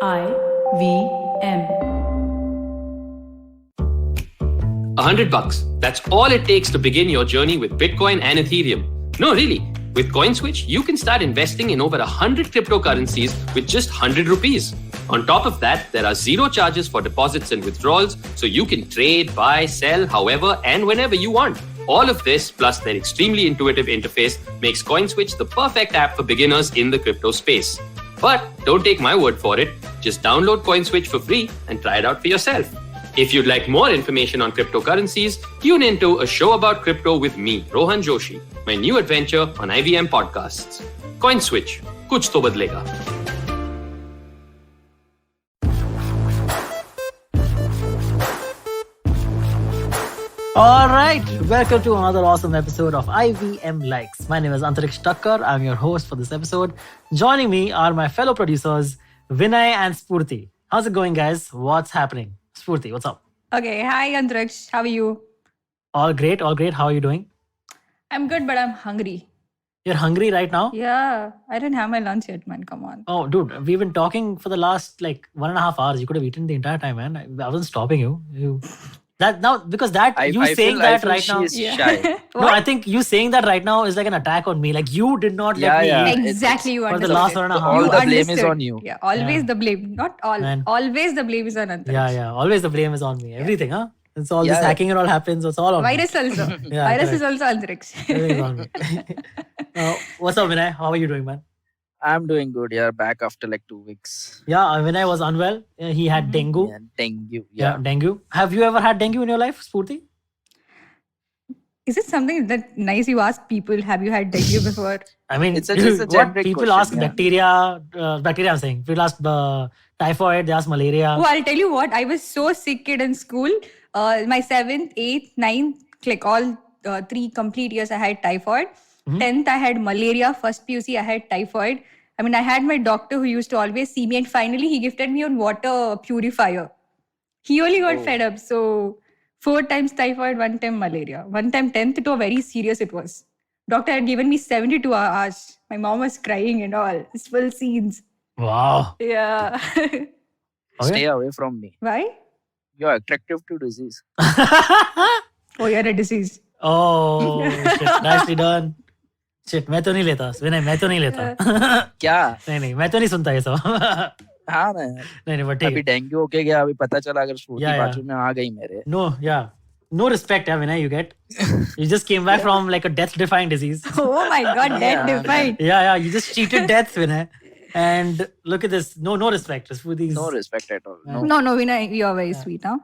IVM. $100. That's all it takes to begin your journey with Bitcoin and Ethereum. No, really. With CoinSwitch, you can start investing in over 100 cryptocurrencies with just 100 rupees. On top of that, there are zero charges for deposits and withdrawals, so you can trade, buy, sell, however and whenever you want. All of this, plus their extremely intuitive interface, makes CoinSwitch the perfect app for beginners in the crypto space. But don't take my word for it. Just download CoinSwitch for free and try it out for yourself. If you'd like more information on cryptocurrencies, tune into A Show About Crypto with me, Rohan Joshi, my new adventure on IVM Podcasts. CoinSwitch, kuch to badlega. All right, welcome to another awesome episode of IVM Likes. My name is Antariksh Thakkar. I'm your host for this episode. Joining me are my fellow producers, Vinay and Spurti. How's it going, guys? What's happening? Spurti, what's up? Okay, hi Antariksh, how are you? All great, all great. How are you doing? I'm good, but I'm hungry. You're hungry right now? Yeah, I didn't have my lunch yet, man. Come on. Oh, dude, we've been talking for the last 1.5 hours. You could have eaten the entire time, man. I wasn't stopping you. You saying that right now. She's shy. No, I think you saying that right now is like an attack on me. Like you did not let me eat. Exactly, you For the understood. last 1.5 All hours. the blame is understood. on you. Yeah, always Yeah. the blame. Not all. Man. Always the blame is on Antariksh. Yeah. Always the blame is on me. Everything, huh? It's all Yeah, this yeah. hacking and all happens. It's all on Virus also. Yeah, Virus correct. is also Antariksh. me. Everything's on me. What's up, Vinay? How are you doing, man? I'm doing good. Yeah, back after like 2 weeks. Yeah, Vinay was unwell. He had dengue. Yeah, dengue. Yeah, dengue. Have you ever had dengue in your life, Spurti? Is it something that nice you ask people, have you had dengue before? I mean, It's just a what generic people question, ask yeah. bacteria I'm saying. People ask typhoid, they ask malaria. Oh, I'll tell you what, I was so sick kid in school. My 7th, 8th, 9th, like all 3 complete years, I had typhoid. 10th, I had malaria. First PUC, I had typhoid. I mean, I had my doctor who used to always see me, and finally, he gifted me a water purifier. He only got fed up. So, 4 times typhoid, 1 time malaria. 1 time 10th, it was very serious. It was. Doctor had given me 72 hours. My mom was crying and all. It's full scenes. Wow. Yeah. Stay away from me. Why? You're attractive to disease. Oh, you're a disease. Oh, shit. Nicely done. Shit, मैं तो नहीं लेता. विनय, मैं तो नहीं लेता. क्या? नहीं, मैं तो नहीं सुनता ये सब. हाँ ना, नहीं, but ठीक अभी है. डेंगू होके गया. अभी पता चला अगर स्फूर्ति Yeah, yeah. बाजू में आ गई मेरे. No, yeah. No respect, Vinay, you get. You just came back from like a death-defying disease. Oh my God, dead Yeah. defined. Yeah, you just cheated death, Vinay. And look at this. No respect. Just for these. No respect at all. No, No, Vinay, you're very sweet, huh?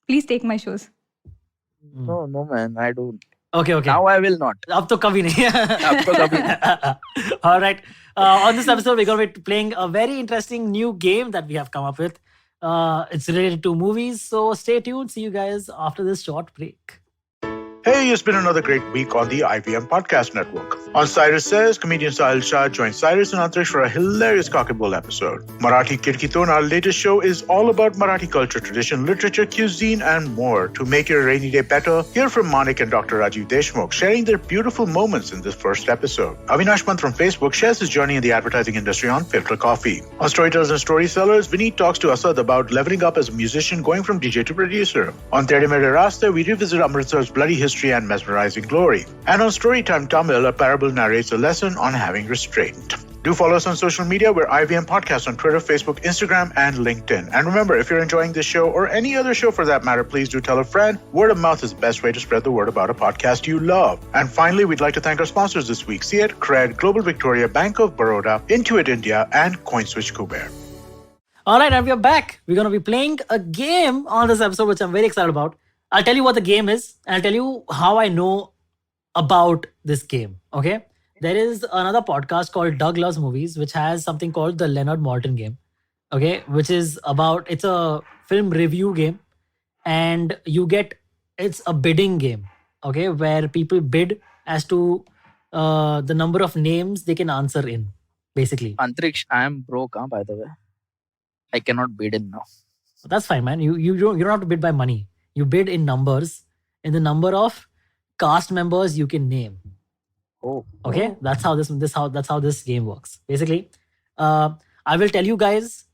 Please take my shows. no, man. I don't. Okay. Now I will not. अब तो कभी नहीं. अब तो कभी नहीं. All right. On this episode, we're going to be playing a very interesting new game that we have come up with. It's related to movies, so stay tuned. See you guys after this short break. Hey, it's been another great week on the IVM Podcast Network. On Cyrus Says, comedian Sahil Shah joins Cyrus and Antrish for a hilarious Cock and Bull episode. Marathi Kirkiton, our latest show, is all about Marathi culture, tradition, literature, cuisine, and more. To make your rainy day better, hear from Manik and Dr. Rajiv Deshmukh sharing their beautiful moments in this first episode. Avinash Pant from Facebook shares his journey in the advertising industry on Filter Coffee. On Storytellers and Storysellers, Vineet talks to Asad about leveling up as a musician going from DJ to producer. On Tere Mere Raste, we revisit Amritsar's bloody history and mesmerizing glory. And on Storytime Tamil, a parable narrates a lesson on having restraint. Do follow us on social media. We're IVM Podcast on Twitter, Facebook, Instagram, and LinkedIn. And remember, if you're enjoying this show or any other show for that matter, please do tell a friend. Word of mouth is the best way to spread the word about a podcast you love. And finally, we'd like to thank our sponsors this week, Seat, Cred, Global Victoria, Bank of Baroda, Intuit India, and CoinSwitch Kuber. All right, and we're back. We're going to be playing a game on this episode, which I'm very excited about. I'll tell you what the game is, and I'll tell you how I know about this game. Okay? There is another podcast called Doug Loves Movies, which has something called the Leonard Maltin game. Okay? Which is it's a film review game, and it's a bidding game. Okay? Where people bid as to the number of names they can answer in, basically. Antriksh, I am broke, by the way. I cannot bid in now. That's fine, man. You don't have to bid by money. You bid in numbers, in the number of cast members you can name. Oh. Okay, that's how this game works. Basically, I will tell you guys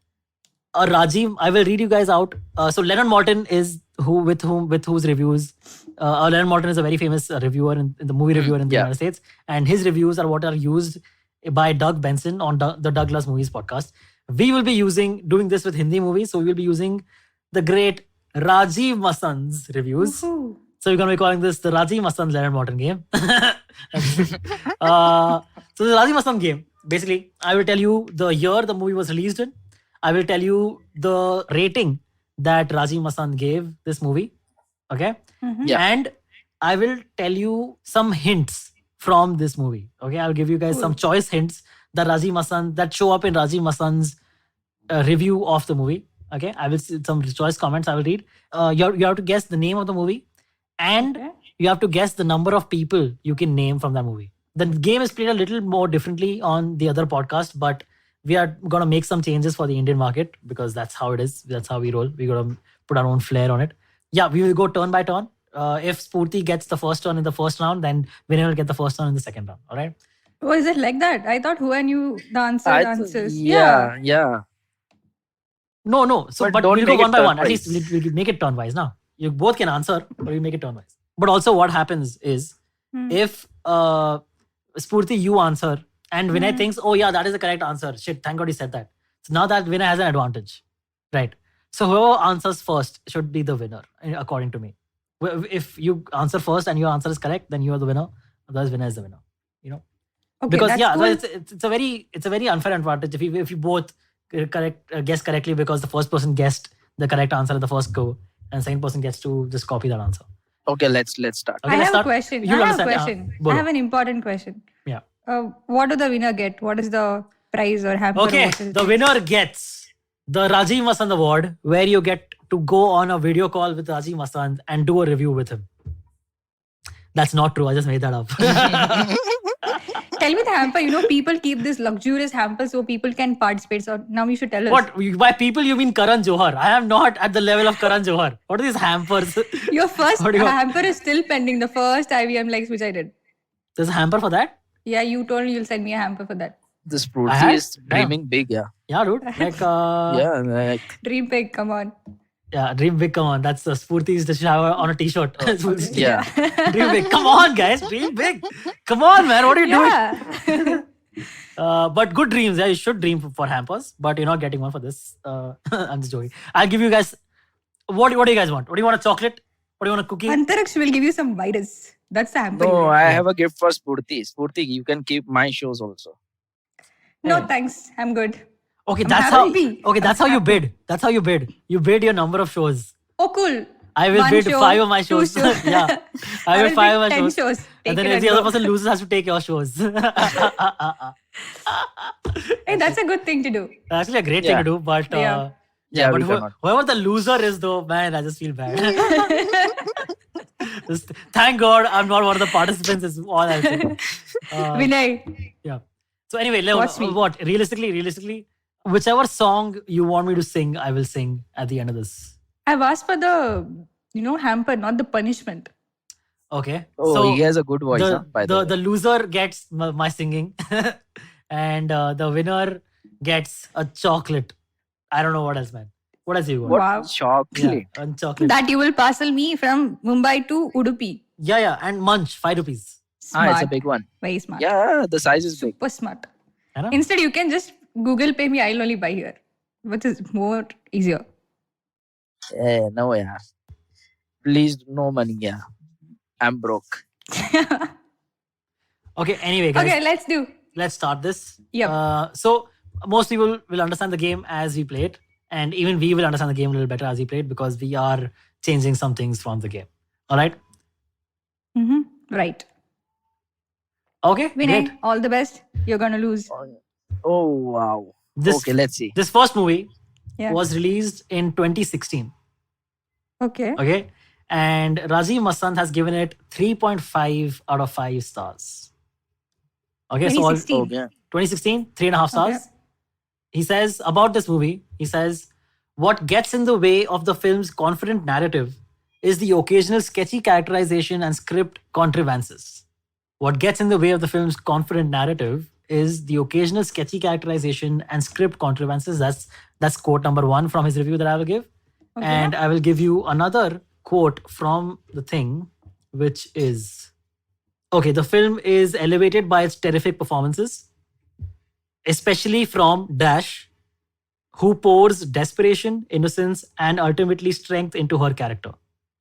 Rajiv, I will read you guys out. So Leonard Maltin is with whose reviews. Leonard Maltin is a very famous reviewer in the movie reviewer in the yeah. United States, and his reviews are what are used by Doug Benson on the Douglas Movies podcast. We will be doing this with Hindi movies, so we will be using the great Rajiv Masand's reviews. Woohoo. So we're gonna be calling this the Rajiv Masand Leonard Maltin game. So the Rajiv Masand game. Basically, I will tell you the year the movie was released in. I will tell you the rating that Rajiv Masand gave this movie. Okay. Yeah. And I will tell you some hints from this movie. Okay. I'll give you guys some choice hints that Rajiv Masand that show up in Rajiv Masand's review of the movie. Okay. I will some choice comments I will read. You have to guess the name of the movie, and Okay. you have to guess the number of people you can name from that movie. The game is played a little more differently on the other podcast, but we are going to make some changes for the Indian market because that's how it is. That's how we roll. We're going to put our own flair on it. Yeah, we will go turn by turn. If Spurti gets the first turn in the first round, then Vinay will get the first turn in the second round. All right? Oh, is it like that? I thought who knew the answers. Yeah, yeah. No. So, But but don't we'll go make it one by one. At turn-wise. least we'll make it turn wise now. You both can answer, but we make it turn wise. But also, what happens is if Spurti, you answer, and Vinay thinks, oh, yeah, that is the correct answer. Shit, thank God he said that. So now that Vinay has an advantage. Right. So whoever answers first should be the winner, according to me. If you answer first and your answer is correct, then you are the winner. Otherwise, Vinay is the winner. You know? Okay, Because that's yeah, cool. it's a very unfair advantage if you both guess correctly because the first person guessed the correct answer at the first go, and second person gets to just copy that answer. Okay, let's start. Okay, I let's have a start. question. You'll I have a understand. question. Bolo. I have an important question. Yeah. What do the winner get? What is the prize or hamper? Okay, What is the it? winner gets the Rajiv Masand Award, where you get to go on a video call with Rajiv Masand and do a review with him. That's not true. I just made that up. Tell me the hamper. People keep this luxurious hamper so people can participate. So now you should tell us. What? By people, you mean Karan Johar. I am not at the level of Karan Johar. What are these hampers? Your first What do you want? hamper is still pending. The first IVM likes which I did. There's a hamper for that? Yeah, you told me you'll send me a hamper for that. This I Spurti had? is dreaming big, yeah. Yeah, dude. Like, Yeah, like Dream big, come on. yeah, dream big. Come on. That's the Spurti's the shower on a t-shirt. Spurti's yeah. Dream big. Come on, guys. Dream big. Come on, man. What are you doing? Yeah. But good dreams. Yeah, you should dream for hampers, but you're not getting one for this. I'm just joking. I'll give you guys. What do you guys want? What do you want? A chocolate? What do you want? A cookie? Antariksh will give you some virus. That's the hamper. No, you I get. have a gift for Spurti. Spurti, you can keep my shows also. No, Yeah. thanks. I'm good. Okay, I'm that's how. happy. Okay, that's I'm how you happy. bid. That's how you bid. You bid your number of shows. Oh, cool. I will One bid show, 5 of my 2 shows. shows. Yeah, I will will 5 of my bid 10 shows. shows. And Take then it if and the other go. person loses, has to take your shows. Hey, that's a good thing to do. Actually, a great thing Yeah. to do, but Yeah. Yeah, but we cannot. whoever the loser is, though, man, I just feel bad. Just thank God I'm not one of the participants. Is all I'll say. Vinay. Yeah. So anyway, Leo, What's sweet? what realistically, whichever song you want me to sing, I will sing at the end of this. I've asked for the, hamper, not the punishment. Okay. Oh, so he has a good voice, huh, by the way. the loser gets my singing, and the winner gets a chocolate. I don't know what else, man. What else you want? What Wow. chocolate? Yeah, and chocolate. That you will parcel me from Mumbai to Udupi. Yeah, and munch 5 rupees. Smart. It's a big one. Very smart. Yeah, the size is big. Super smart. I know. Instead, you can just Google pay me. I'll only buy here, which is more easier. No, yeah. Please, no money, yeah. I'm broke. Okay. Anyway, guys, Okay, let's do. let's start this. Yep. So most people will understand the game as we play it, and even we will understand the game a little better as we play it because we are changing some things from the game. All right. Right. Okay. Vinay, Great. all the best. You're gonna lose. Oh, wow. This Okay, let's see. this first movie Yeah. was released in 2016. Okay. Okay. And Rajiv Masand has given it 3.5 out of 5 stars. Okay. So all, 2016. Okay. 2016, 3.5 stars. He says about this movie, he says, what gets in the way of the film's confident narrative is the occasional sketchy characterization and script contrivances. What gets in the way of the film's confident narrative is the occasional sketchy characterization and script contrivances. That's That's quote number 1 from his review that I will give. Okay. And I will give you another quote from the thing, which is okay. The film is elevated by its terrific performances, especially from Dash, who pours desperation, innocence, and ultimately strength into her character.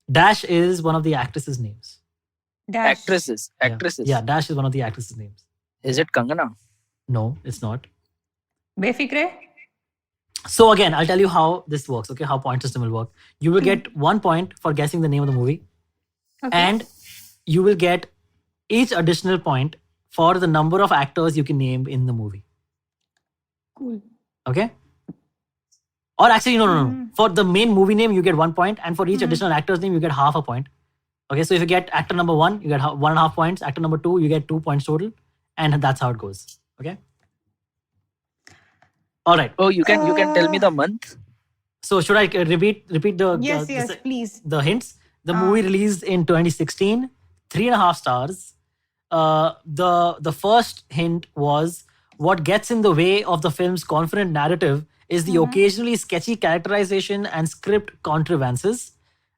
Dash is one of the actresses' names. Dash. Actresses. Yeah. Actresses. Yeah, Dash is one of the actresses' names. Is it Kangana? No, it's not. Befikre. So again, I'll tell you how this works, okay? How point system will work. You will get 1 point for guessing the name of the movie, Okay. and you will get each additional point for the number of actors you can name in the movie. Cool. Okay? Or actually, no. For the main movie name, you get 1 point, and for each additional actor's name, you get half a point. Okay, so if you get actor number 1, you get 1.5 points. Actor number 2, you get 2 points total, and that's how it goes. Okay? All right. Oh, you can tell me the month. So should I repeat the Yes, the, yes, please. the hints? The movie released in 2016, 3.5 stars. The first hint was what gets in the way of the film's confident narrative is the occasionally sketchy characterization and script contrivances.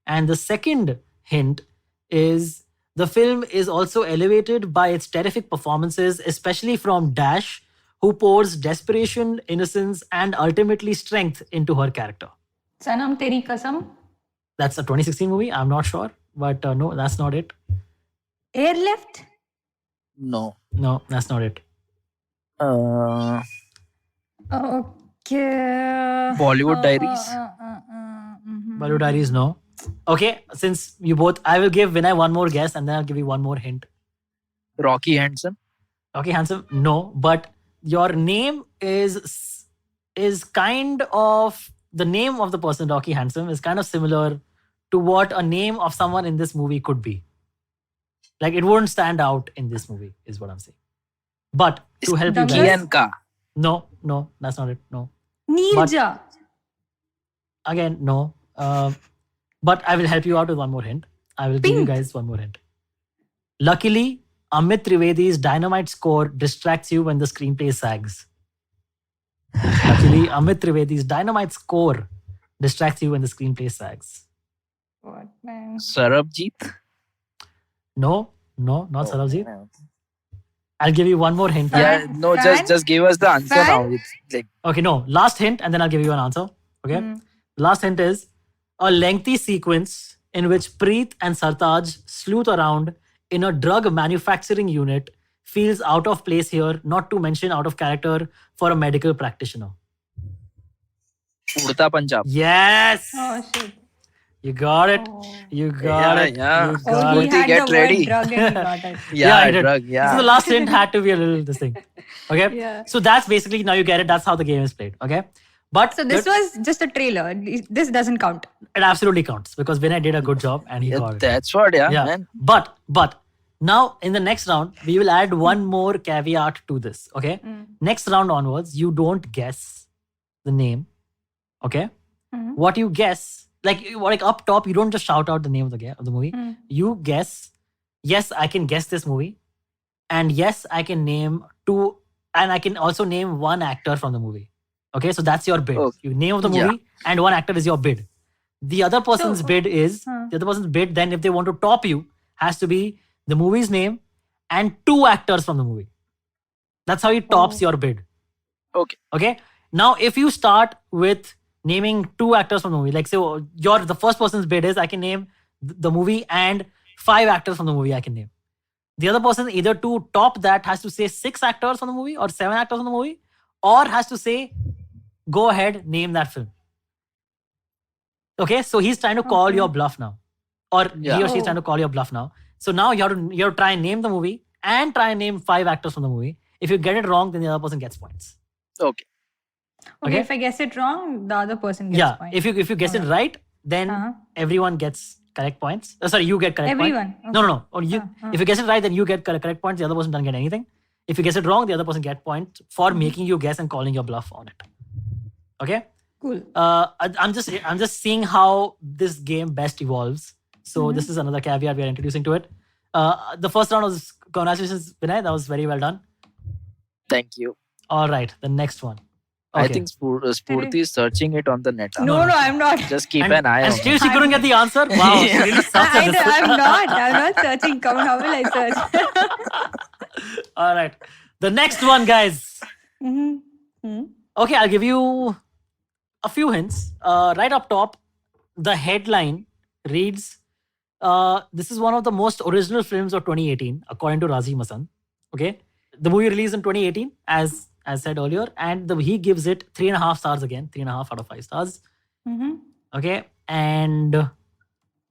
And the second hint is the film is also elevated by its terrific performances, especially from Dash, who pours desperation, innocence, and ultimately strength into her character. Sanam Teri Kasam. That's a 2016 movie. I'm not sure, but no, that's not it. Airlift. No. No, that's not it. Okay. Bollywood Diaries. Bollywood Diaries, no. Okay, since you both, I will give Vinay one more guess and then I'll give you one more hint. Rocky Handsome. Okay, handsome, no, but your name is kind of the name of the person, Rocky Handsome, is kind of similar to what a name of someone in this movie could be. Like it wouldn't stand out in this movie, is what I'm saying. But to help you Douglas? guys, Kianka. no, that's not it. No, Neerja. again, no. But I will help you out with one more hint. I will give you Pink. guys one more hint. Luckily, Amit Trivedi's dynamite score distracts you when the screenplay sags. Luckily, Amit Trivedi's dynamite score distracts you when the screenplay sags. What man? Sarabjit. No, not Sarabjit. I'll give you one more hint. Yeah, no, Fan? just give us the answer Fan? now. It's like Okay, no. Last hint, and then I'll give you an answer. Okay. Last hint is a lengthy sequence in which Preet and Sartaj sleuth around in a drug manufacturing unit feels out of place here, not to mention out of character for a medical practitioner. Udta Punjab. Yes! Oh shit. You got it. You got it. Yeah. You Oh, got he it. Urti, had get the ready. word drug and he got it. Yeah, I did. drug. So Yeah. the last hint had to be a little this thing. Okay? Yeah. So that's basically, now you get it. That's how the game is played. Okay? But So this was just a trailer. This doesn't count. it absolutely counts because Vinay did a good job and he got it. That's what, yeah, Yeah. man. But now in the next round, we will add one more caveat to this. Okay? Next round onwards, you don't guess the name. Okay? What you guess, like up top, you don't just shout out the name of the movie. You guess, yes, I can guess this movie. And yes, I can name 2, and I can also name 1 actor from the movie. Okay, so that's your bid. Okay. You name of the Yeah. movie, and 1 actor is your bid. The other person's bid is the other person's bid. Then, if they want to top you, has to be the movie's name and 2 actors from the movie. That's how he tops your bid. Okay. Okay. Now, if you start with naming 2 actors from the movie, like say the first person's bid is I can name the movie and 5 actors from the movie I can name. The other person, either to top that, has to say 6 actors from the movie or 7 actors from the movie, or has to say, go ahead, name that film. Okay, so he's trying to call your bluff now, or he or she is trying to call your bluff now. So now you have to try and name the movie and try and name 5 actors from the movie. If you get it wrong, then the other person gets points. Okay. Okay, Okay. if I guess it wrong, the other person gets Yeah, point. if you guess it right, then everyone gets correct points. Sorry, you get correct Everyone? points. No. Or if you guess it right, then you get correct points. The other person doesn't get anything. If you guess it wrong, the other person gets points for making you guess and calling your bluff on it. Okay. Cool. I'm just seeing how this game best evolves. So this is another caveat we are introducing to it. The first round was congratulations, Vinay. That was very well done. Thank you. All right, the next one. I Okay. think Spurti is searching it on the net. No, I'm not. Just keep And, an eye and on still it. she couldn't get the answer? Wow, she really sucks at this. I'm not searching. Come on, how will I search? All right. The next one, guys. Mm-hmm. Okay, I'll give you a few hints. Right up top, the headline reads, this is one of the most original films of 2018, according to Razi Masand. Okay. The movie released in 2018, as said earlier, and he gives it 3.5 stars again, 3.5 out of 5 stars. Mm-hmm. Okay. And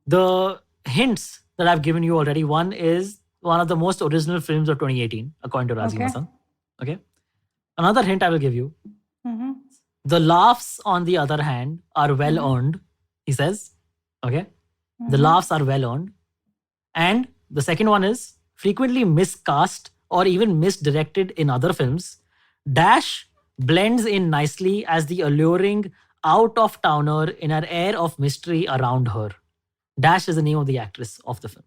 the hints that I've given you already, one is one of the most original films of 2018, according to Razi Okay. Masand. Okay. Another hint I will give you. Mm-hmm. The laughs, on the other hand, are well earned, he says. Okay. The laughs are well earned. And the second one is frequently miscast or even misdirected in other films. Dash blends in nicely as the alluring out-of-towner in an air of mystery around her. Dash is the name of the actress of the film.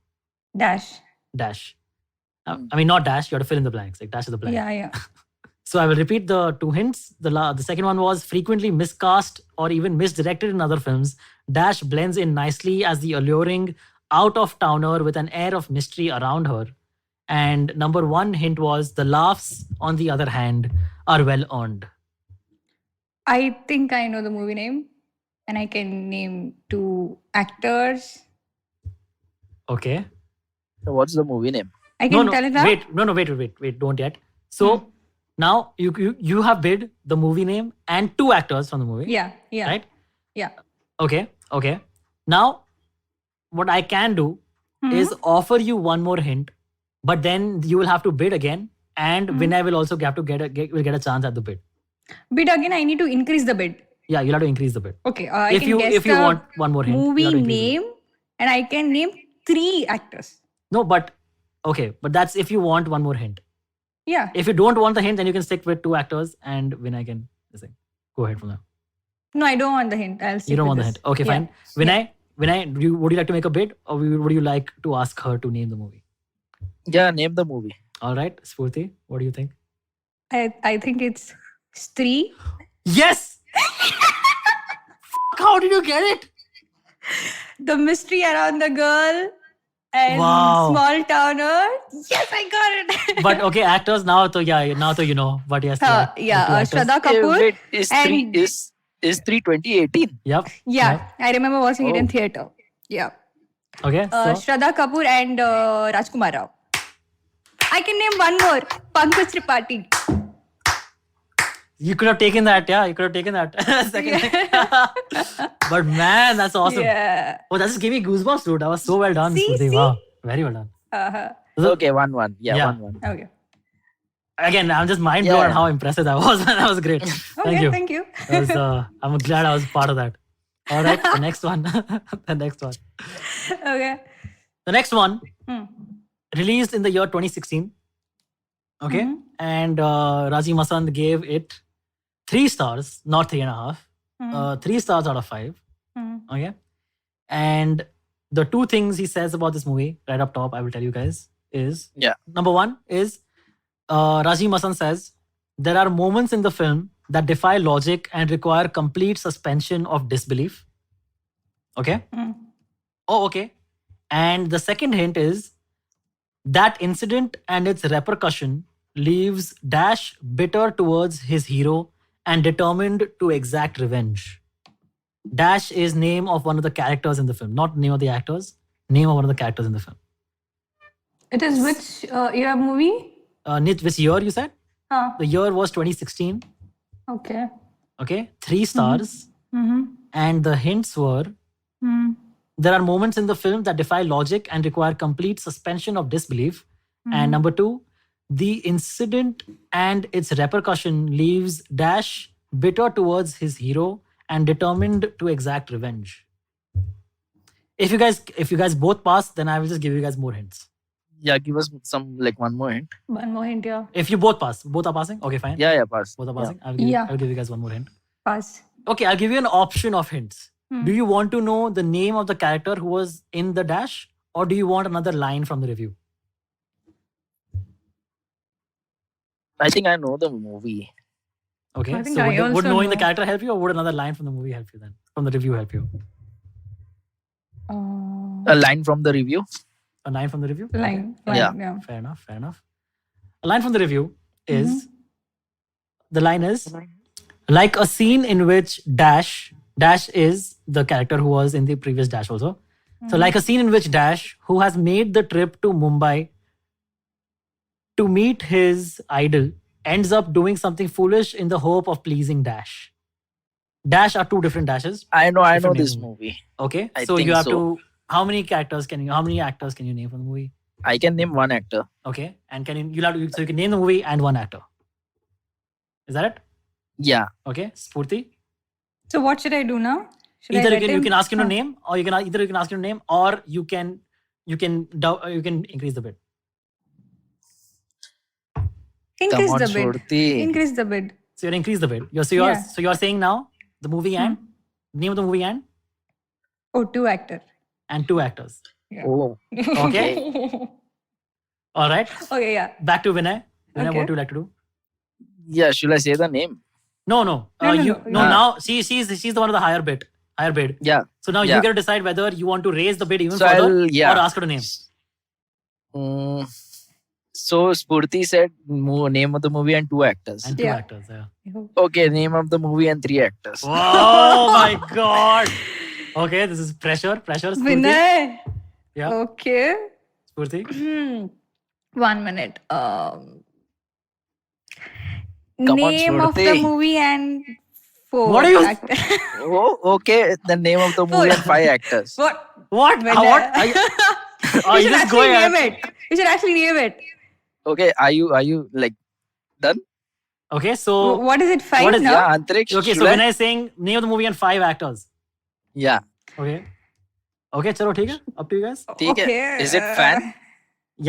Dash. Dash. I mean, not Dash. You have to fill in the blanks. Like Dash is the blank. Yeah. So I will repeat the two hints. The second one was frequently miscast or even misdirected in other films. Dash blends in nicely as the alluring out-of-towner with an air of mystery around her. And number one hint was the laughs, on the other hand, are well earned. I think I know the movie name, and I can name 2 actors. Okay. So what's the movie name? I can tell it now. Wait, don't yet. So now you have bid the movie name and 2 actors from the movie. Yeah. Right? Yeah. Okay. Now, what I can do is offer you one more hint, but then you will have to bid again, and Vinay will also have to get a chance at the bid. Bid again. I need to increase the bid. Yeah, you'll have to increase the bid. Okay. I If can you guess the want one more hint, you'll movie have to increase the bid. name, and I can name 3 actors. No, but okay, but that's if you want one more hint. Yeah. If you don't want the hint, then you can stick with 2 actors, and Vinay can say, go ahead from there. No, I don't want the hint. I'll stick You don't with want the this. hint. Okay, Yeah. fine. Vinay, would you like to make a bid, or would you like to ask her to name the movie? Yeah, name the movie. All right, Spurti, what do you think? I think it's Stree. Yes! How did you get it? The mystery around the girl and Wow. small towner. Yes, I got it. But okay, actors now to you know. But yes, the two actors. Shraddha Hey, Kapoor. wait, is and- 2018? Yep. Yeah, I remember watching it in Oh. theater. Yeah. Okay. So Shraddha Kapoor and Rajkumar Rao. I can name one more. Pankaj Tripathi. you could have taken that. Yeah, you could have taken that. Second. But man, that's awesome. Yeah. Oh, that just gave me goosebumps, dude. That was so well done. See, Spurti. see? Wow, very well done. Uh-huh. Okay, 1-1. Yeah, Yeah. 1-1. Okay. Again, I'm just mind blown Yeah. on how impressive that was. That was great. Okay, Thank you. thank you. That was, I'm glad I was part of that. All right, the next one. The next one. Okay. The next one, Hmm. released in the year 2016. Okay. Mhm. And Raji Masand gave it 3 stars, not 3.5. Hmm. 3 stars out of 5. Hmm. Okay. And the 2 things he says about this movie, right up top, I will tell you guys, is Yeah. number 1 is Raji Masand says there are moments in the film that defy logic and require complete suspension of disbelief. Okay. Hmm. Oh, okay. And the second hint is that incident and its repercussion leaves Dash bitter towards his hero and determined to exact revenge. Dash is name of one of the characters in the film, not name of the actors, name of one of the characters in the film. It is which year movie? Which year you said? Huh. The year was 2016. Okay. Okay. 3 stars. Mm-hmm. And the hints were Hmm. there are moments in the film that defy logic and require complete suspension of disbelief. Mm-hmm. And number 2, the incident and its repercussion leaves Dash bitter towards his hero and determined to exact revenge. If you guys both pass, then I will just give you guys more hints. Yeah, give us some, like, one more hint. One more hint, yeah. If you both pass, both are passing. Okay, fine. Yeah, pass. Both are Yeah. passing. Yeah. I'll give you guys one more hint. Pass. Okay, I'll give you an option of hints. Hmm. Do you want to know the name of the character who was in the Dash, or do you want another line from the review? I think I know the movie. Okay. I think So I would also knowing the know. character help you, or would another line from the movie help you then? From the review help you? A line from the review. A line from the review? Okay. Line. Yeah. Yeah. Fair enough. Fair enough. A line from the review is the line is like a scene in which Dash is the character who was in the previous Dash also. So like a scene in which Dash, who has made the trip to Mumbai to meet his idol, ends up doing something foolish in the hope of pleasing Dash. Dash are two different Dashes. I know Different this names. movie. Okay. I So you think have so. to. How many actors can you name from the movie? I can name one actor. Okay. And you'll have to, so you can name the movie and one actor. Is that it? Yeah. Okay. Spurti. So what should I do now? Should I Either let you can ask him to Huh. name, or you can ask him to name, or you can increase the bid. Increase Come on, the bid. Shruti. Increase the bid. So you're increase the bid. Yeah. So you're saying now the movie and name of the movie and Oh, two actor. two actors. Oh. Okay. All right. Okay, yeah. Back to Vinay. Vinay, Okay. what do you like to do? Yeah. Should I say the name? No. No. Now she's the one with the higher bid. Yeah. So now you Yeah. get to decide whether you want to raise the bid even So further I'll or ask her to name. So Spurti said name of the movie and two actors. And two Yeah. actors. Yeah. Okay, name of the movie and three actors. Oh my God. Okay, this is pressure. Spurti. Vinay. Yeah. Okay. Spurti. 1 minute. Come on, Name of the Shruti. movie and four What are you- actors. Oh, okay. The name of the movie and five actors. What? What? Vinay. What? Are you You should just actually going name at- it. You should actually name it. Okay, are you like done? Okay, so What is it? Five What is- now? Yeah, Antriksh. okay, so should I? Vinay is saying name of the movie and 5 actors. Yeah. Okay. Okay, chalo, theek hai. Up to you guys. ठीक है. Okay. Is it fan?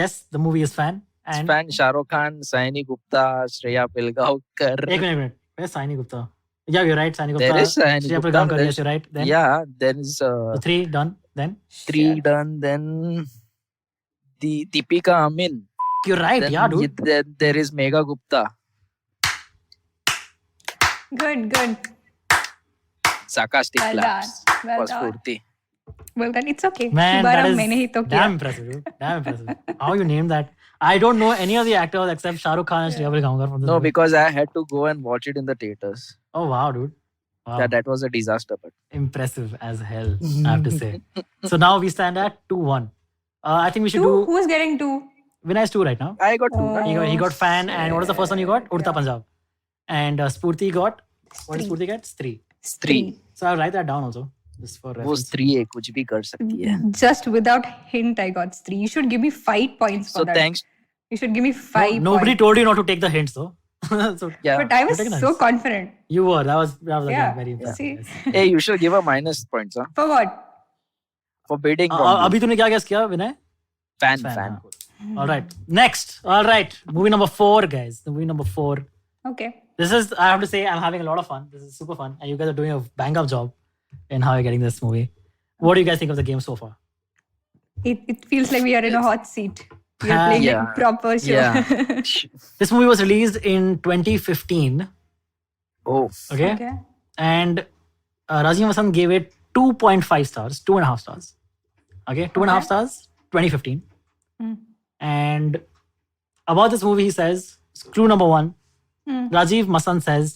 Yes, the movie is fan. And Fan Shah Rukh Khan, Saini Gupta, Shreya Pilgaonkar. एक minute. Where's Saini Gupta? Yeah, you're right. Saini Gupta. There is Saini Shreya Gupta. Pilgaonkar, There's- yes, you're right. Then Yeah, there is the 3 done. Then 3 done. Then the Deepika Amin. you're right. Then Yeah, dude. Then there is Megha Gupta. Good. Sarcastic Well claps done. Well for done. Spurti. Well, then it's okay. Man, दोबारा that is मैंने ही तो damn किया. impressive, dude. Damn impressive. How you named that? I don't know any of the actors except Shah Rukh Khan and Shreya Pilgaonkar from this No, movie. because I had to go and watch it in the theaters. Oh wow, dude. Wow. Yeah, that was a disaster. But Impressive as hell, I have to say. So now we stand at 2-1. I think we should Two? do Who's getting two? Vinay's 2 right now. I got 2. Oh. He got fan, and what was the first one you got? Urta Yeah. Punjab. And Spurti got, what did Three. Spurti get? 3. 3. So I'll write that down also, just for वो reference. 3 है कुछ भी कर सकती है. Just without hint, I got 3. You should give me 5 points for So that. thanks. You should give me 5 Nobody points. told you not to take the hints though. So Yeah. But I was Take it so nice. confident. you were. That was again Yeah. very impressive. See? Yes. Hey, you should give a minus points, huh? For what? For bidding wrongly. अभी तूने क्या guess किया विनय? Fan. All right. Next. All right. Movie number 4, guys. The movie number 4. Okay. This is, I have to say, I'm having a lot of fun. This is super fun. And you guys are doing a bang up job in how you're getting this movie. What do you guys think of the game so far? It feels like we are in a hot seat. We are playing Yeah. like proper show. Yeah. This movie was released in 2015. Oh. Okay. Okay. And Razim Vasant gave it 2.5 stars, 2.5 stars. Okay. 2.5 Okay. stars, 2015. Hmm. And about this movie, he says, clue number 1, Hmm. Rajiv Masand says,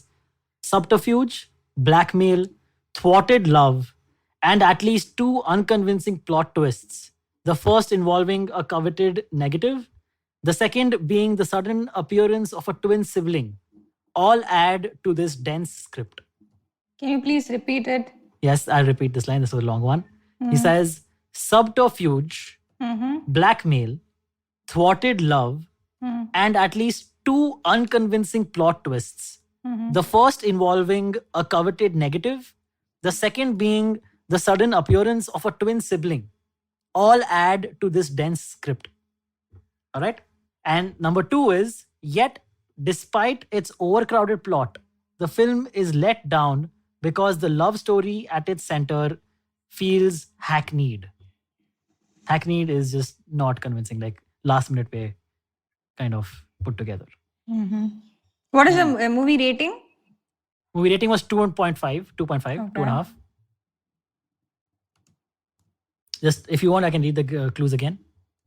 subterfuge, blackmail, thwarted love, and at least 2 unconvincing plot twists. The first involving a coveted negative, the second being the sudden appearance of a twin sibling, all add to this dense script. Can you please repeat it? Yes, I'll repeat this line. This was a long one. He says, subterfuge, Mm-hmm. blackmail, thwarted love, Hmm. and at least 2 unconvincing plot twists. Mm-hmm. The first involving a coveted negative, the second being the sudden appearance of a twin sibling, all add to this dense script. All right. And number 2 is, yet, despite its overcrowded plot, the film is let down because the love story at its center feels hackneyed. Hackneyed is just not convincing, like last minute way kind of put together. Mm-hmm. What is the movie rating? Movie rating was 2.5, 2.5, Okay. 2.5. Just if you want, I can read the clues again.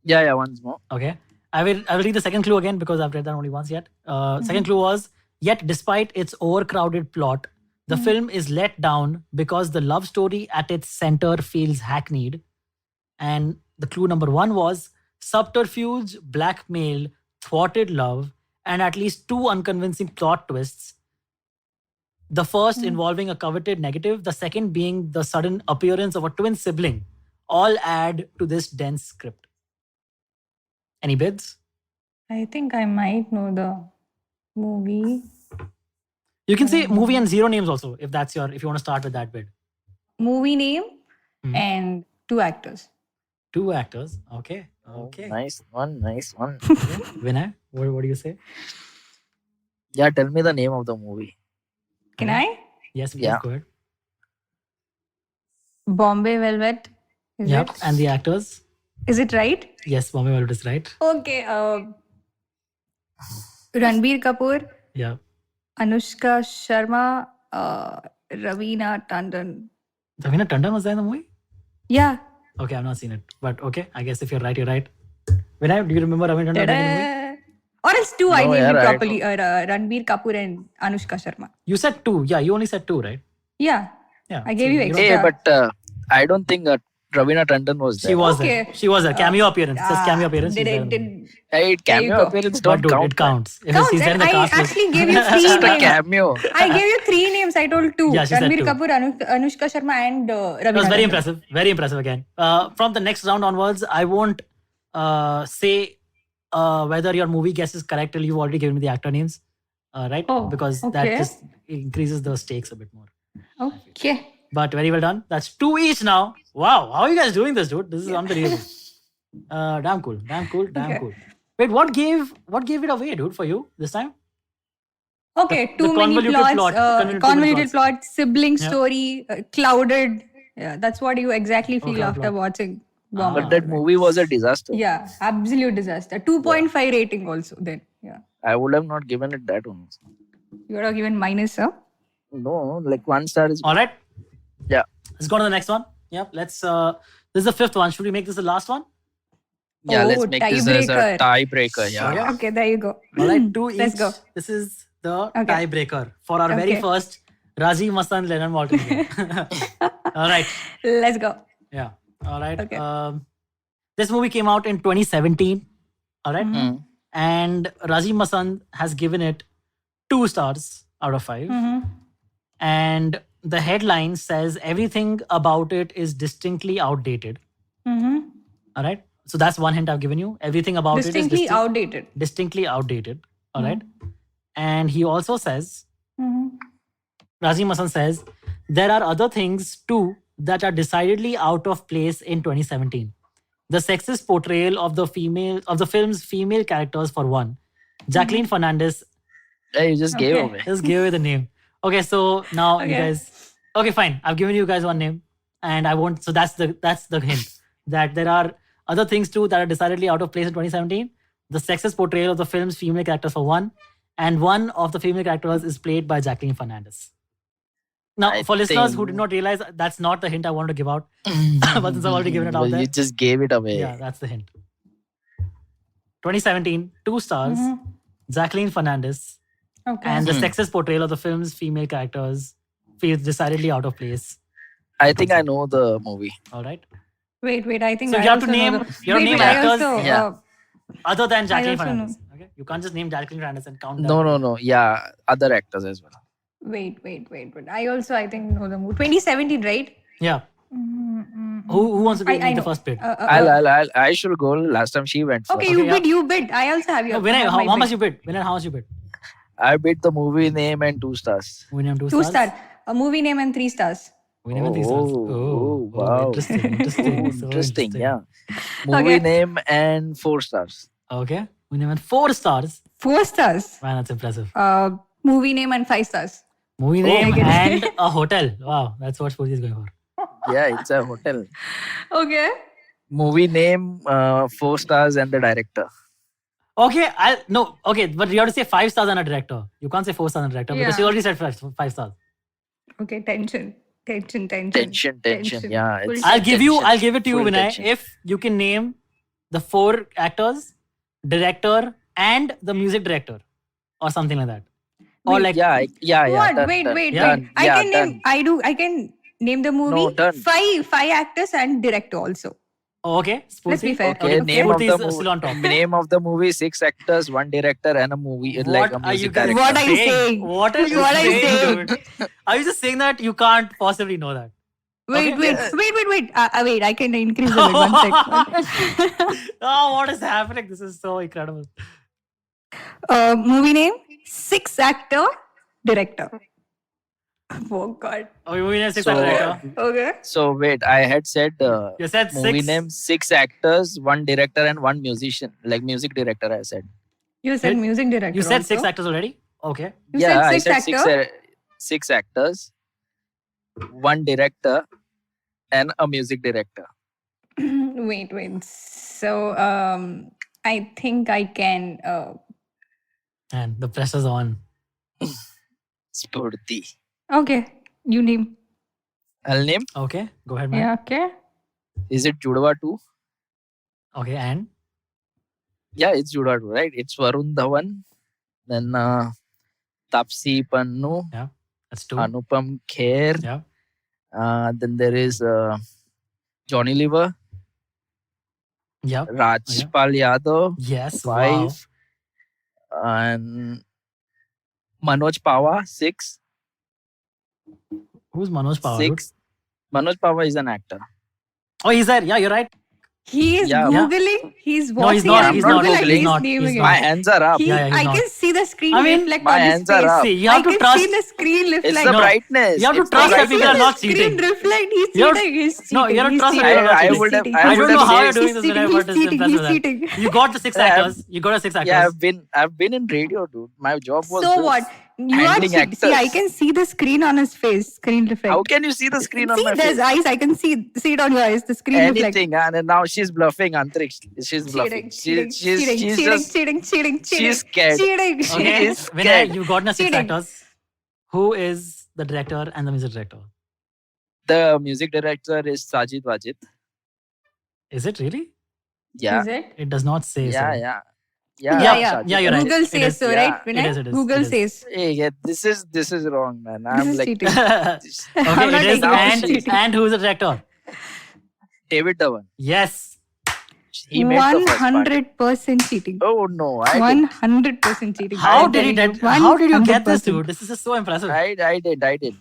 Yeah, once more. Okay. I will read the second clue again because I've read that only once yet. Second clue was, yet despite its overcrowded plot, the film is let down because the love story at its center feels hackneyed. And the clue number 1 was, subterfuge, blackmail, thwarted love, and at least 2 unconvincing plot twists. The first involving a coveted negative, the second being the sudden appearance of a twin sibling, all add to this dense script. Any bids? I think I might know the movie. You can say movie and 0 names also if you want to start with that bid. Movie name Mhm. and 2 actors. 2 actors. Okay. Oh, Okay. nice one. Vinay, what do you say? Yeah, tell me the name of the movie. Can Okay. I? Yes, please Yeah. go ahead. Bombay Velvet. Is Yep. it? And the actors? Is it right? Yes, Bombay Velvet is right. Okay. Ranbir Kapoor, Yeah. Anushka Sharma, Raveena Tandon. Ravina Tandon was there in the movie? Yeah. Okay, I've not seen it. But okay, I guess if you're right, you're right. Vinay, do you remember Ravina Tandon being in the movie? Ta-da! Or else 2 I No, named yeah, it right. properly. Ranbir Kapoor and Anushka Sharma. You said 2. Yeah, you only said 2, right? Yeah. Yeah. I gave so you don't- extra. Hey, but I don't think Ravina Tandon was there. She was Okay. there. She was there. Cameo appearance. It says cameo appearance. she's Did there it? in the movie. Did Hey, There you cameo go. appearance But don't dude, count. it counts. If counts? she's there in And the I cast list. actually gave you 3 Just a names. cameo. I gave you 3 names. I told 2. Yeah, she said Ranbir 2. Kapoor, Anushka Sharma, and That was Raveena very Tandon. impressive. Very impressive again. From the next round onwards, I won't say whether your movie guess is correct till you've already given me the actor names. Right? Oh, because that okay. just increases the stakes a bit more. Okay. But very well done. That's 2 each now. Wow. How are you guys doing this, dude? This is unbelievable. Damn cool. Okay. Cool. Wait, what gave it away, dude, for you this time? Okay, The too many convoluted plots, plot, convoluted plot, sibling Yeah. story, clouded. Yeah, that's what you exactly feel cloud after plot. watching. Ah. Bombay But that Velvet. movie was a disaster. Yeah, absolute disaster. 2.5 rating also then. Yeah. I would have not given it that one. You would have given minus, huh? No, like 1 star is. All right. Yeah. Let's go to the next one. Yep. Let's. This is the 5th one. Should we make this the last one? Yeah, Oh, let's make this as a tiebreaker. tiebreaker. Yeah. Okay. Okay, there you go. All right. 2 each. Let's go. This is the Okay. tiebreaker for our very Okay. first Rajiv Mastan Lennon Walton game. All right. Let's go. Yeah. All right. Okay. This movie came out in 2017. All right. Mm. And Rajiv Masand has given it 2 stars out of 5. Mhm. And the headline says everything about it is distinctly outdated. Mhm. All right. So that's one hint I've given you. Everything about Distinctly it is outdated. distinctly outdated. All right. And he also says, Mhm. Rajiv Masand says, there are other things too that are decidedly out of place in 2017. The sexist portrayal of the film's female characters, for one. Jacqueline Fernandez. Yeah, you just gave Okay. away. Just give away the name. Okay, so now you Okay. guys. Okay, fine. I've given you guys one name, and I won't. So that's the hint that there are other things too that are decidedly out of place in 2017. The sexist portrayal of the film's female characters, for one, and one of the female characters is played by Jacqueline Fernandez. Now, I for listeners who think- did not realize, that's not the hint I wanted to give out. But since I've already given it out Well, there, you just gave it away. yeah, that's the hint. 2017, 2 stars, Mhm. Jacqueline Fernandez, Okay. and the sexist portrayal of the film's female characters feels decidedly out of place. I think I know the movie. All right. Wait. I think So I you have to also know name- the- you have to name I actors. also, Yeah. Other than Jacqueline also Fernandez. Okay. You can't just name Jacqueline Fernandez and count that. No. Yeah, other actors as well. Wait. I also, I think, know the movie. 2017, right? Yeah. Mm-hmm. Who wants to I make the know. first bid? I should go. Last time she went first. Okay, Okay, you bid. I also have your. No, Vinay, have my how bid. much you bid? Vinay, how much you bid? I bid the movie name and 2 stars. We name 2 2 stars. star. A movie name and 3 stars. We name 3 stars. Oh, wow. Interesting. So Interesting, yeah. Movie Okay. name and 4 stars. Okay. We name 4 stars. 4 stars. Man, that's impressive. Movie name and 5 stars. Movie I name get it. and a hotel. Wow, that's what Spurji is going for. Yeah, it's a hotel. Okay. Movie name, 4 stars and the director. Okay, but you have to say 5 stars on a director. You can't say 4 stars on a director because Yeah. she already said 5 stars. Okay, tension. Tension. Yeah, Full it's- I'll give tension. it to you, Full Vinay, tension. if you can name the 4 actors, director, and the music director, or something like that. Or Wait, like Yeah. What? Done, Wait. done, Yeah. done. I Yeah, can done. name. I can name the movie. No, done. Five actors and director also. okay, Let's be Spurti. fair. Okay, name of Spurti the is still on top. movie. Name of the movie: 6 actors, 1 director, and a movie like a What are you music guys director. What are you saying? What are you What are you saying, saying? dude? Are you just saying that you can't possibly know that? Wait. Okay. Wait. Wait. I can increase a bit. 1 second. Oh, what is happening? This is so incredible. Movie name: 6 actor, director. Oh God. Oh, you mean 6 So- director? Okay. So wait, I had said You said movie 6. name: 6 actors, 1 director, and 1 musician. Like music director, I said. You said Did- music director. You said 6 also. actors already? Okay. You yeah, said I 6 said actor. 6 actors, 1 director, and a music director. Wait. So I think I can. And the pressure's on. Spurti. Okay. You name. I'll name. Okay, go ahead, man. Yeah. Okay. Is it Judwa 2? Okay, and? Yeah, it's Judwa 2, right? It's Varun Dhawan, then Tapsi Pannu, That's 2. Anupam Kher. Yeah. Then there is Johnny Lever, Yep. Rajpal Yadav, Yes. 5, and Manoj Pawa, 6. Wow. Who's Manoj Pawar? 6. Manoj Pawa is an actor. Oh, he's there. Yeah, you're right. He is Yeah. Googling. He's No, he's watching. not. and He's not Google Googling. and He's he's not. naming He's it. not. My hands are up. Yeah, he's I not. can see the screen I mean, reflect my on his hands are face. up. See, you have I to can trust. see the screen It's reflect. the No. brightness. You have to It's the trust that I people see are brightness. not the screen cheating. reflect. He's You have to- cheating. He's cheating. No, you have to he's trust that cheating. people are not I cheating. would have. He's I I would don't have know how said- you're doing this, cheating. Vinay, He's but it's cheating. impressive. He's that. cheating. You got the 6 Yeah, actors. You got the 6 actors. Yeah, I've been in radio, dude. My job was So this. what? You are handling cheating. See, I actors. can see the screen on his face. Screen reflect. How can you see the screen on see, my there's face? eyes. I can see it on your eyes. The screen reflect. Anything, and now she's bluffing, Antriksh. She's bluffing. Cheating. She's Cheating. she's scared. Cheating. Okay, is Vinay, scared. you got the 6 Cheating. actors. Who is the director and the music director? The music director is Sajid Wajid. Is it really? Yeah, Is it? It does not say so. yeah. Yeah. Sajid you're right. Google It says is. so, Yeah. right? Vinay? It is. Google It is. says. Hey, yeah, this is wrong, man. This I'm is like cheating. Okay, I'm not it is. taking it as cheating. And who is the director? David Dhawan. Yes. He made the first part. 100% cheating. Oh no, I did. 100% cheating. How I'm did you telling get? How did you get this, 100%. dude? This is just so impressive. I did.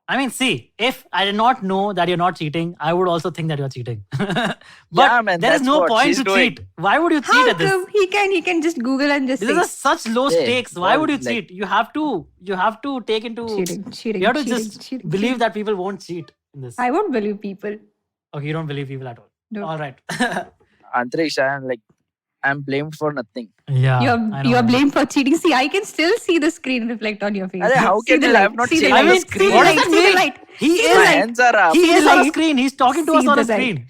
I mean, see, if I did not know that you're not cheating, I would also think that you're cheating. but Yeah, man, there is that's no what point she's to doing. cheat. Why would you cheat How at this? come he can just Google and just This is say a such low Hey, stakes. Why well, would you like- cheat? You have to take into. cheating. You have to cheating, just cheating, believe cheating. that people won't cheat in this. I won't believe people. Okay, you don't believe people at all. No. All right. Antriksh, I'm blamed for nothing. Yeah. I You're know. blamed for cheating. See, I can still see the screen reflect on your face. Arey, how See can the you light, have not see the seen I light, mean, the see the what light, does that see the mean? light. He See is. the My light. hands are up. He See is the on a light. screen. He's talking to us See on a the light. screen.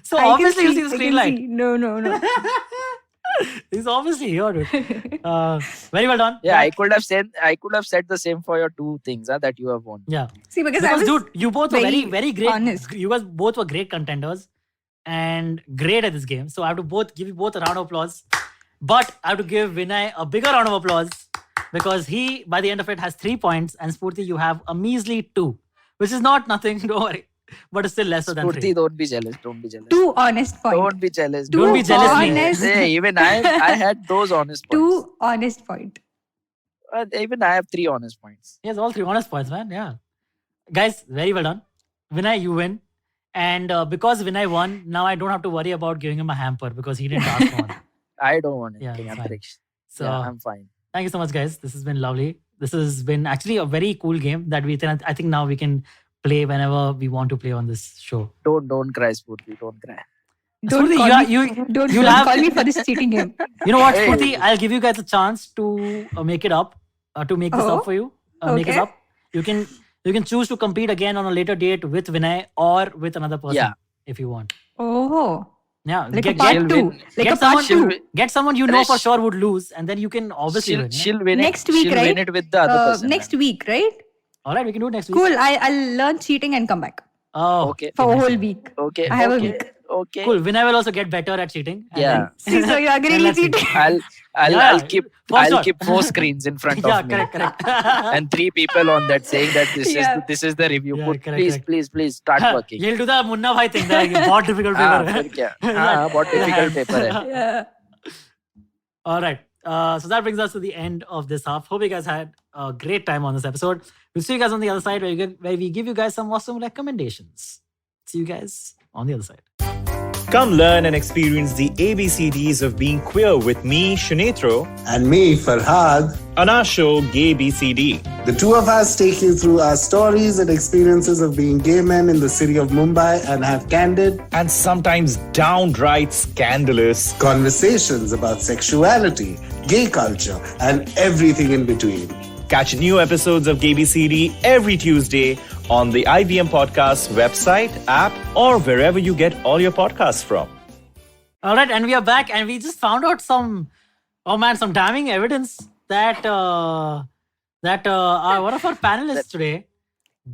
So I can obviously you see- see the I screen can light. see. No. He's obviously here, dude. Very well done. Yeah, I could have said the same for your 2 things that you have won. Yeah. See, because I Because was dude, you both were very, very very great. honest. You guys both were great contenders and great at this game. So I have to give you both a round of applause. But I have to give Vinay a bigger round of applause because he, by the end of it, has 3 points, and Spurti, you have a measly 2, which is not nothing. Don't worry, but it's still lesser than 3. Spurti, don't be jealous. Don't be jealous. 2 honest points. Don't be jealous. Two Don't be jealous, man. honest. Hey, even I had those honest points. 2 honest point. Even I have 3 honest points. He has all 3 honest points, man. Yeah, guys, very well done. Vinay, you win, and because Vinay won, now I don't have to worry about giving him a hamper because he didn't ask for one. I don't want Yeah, anything. it's fine. Antriksh. So. Yeah, I'm fine. Thank you so much, guys. This has been lovely. This has been actually a very cool game that I think now we can play whenever we want to play on this show. Don't cry, Spurti. Don't cry. Don't Spurti, call you me. Don't you'll have- call me for this cheating game. You know what, Hey. Spurti? I'll give you guys a chance to make it up, to make this Oh, up for you. Make it okay. up. You can choose to compete again on a later date with Vinay or with another person Yeah. if you want. Oh, Yeah, Like a get, part she'll two. win. Like get a part someone, two. get someone you know for Sh- sure would lose, and then you can obviously She'll win. Yeah? she'll win Next it. week, She'll right? win it with the other person. Next week, right? All right, we can do it next week. Cool. I'll learn cheating and come back Oh, Okay. for a whole week. Okay. I have a okay. week. Okay. cool. Vinay will also get better at cheating. and Yeah. See, so you agree then with let's see. cheating? I'll Yeah, for I'll sure. keep 4 screens in front Yeah, of me. correct. And 3 people on that saying that Yeah. this is the review. Yeah, Put, correct. please start working. You'll do the Munna Bhai thing. That बहुत difficult हाँ, paper. फिर क्या? हाँ, बहुत difficult paper है. Yeah. All right. So that brings us to the end of this half. Hope you guys had a great time on this episode. We'll see you guys on the other side where we give you guys some awesome recommendations. See you guys on the other side. Come learn and experience the ABCDs of being queer with me, Shanetro, And me, Farhad. on our show Gay BCD. The two of us take you through our stories and experiences of being gay men in the city of Mumbai and have candid And sometimes downright scandalous. conversations about sexuality, gay culture, and everything in between. Catch new episodes of Gay BCD every Tuesday on the IVM Podcast website, app, or wherever you get all your podcasts from. All right, and we are back, and we just found out some damning evidence that one of our panelists today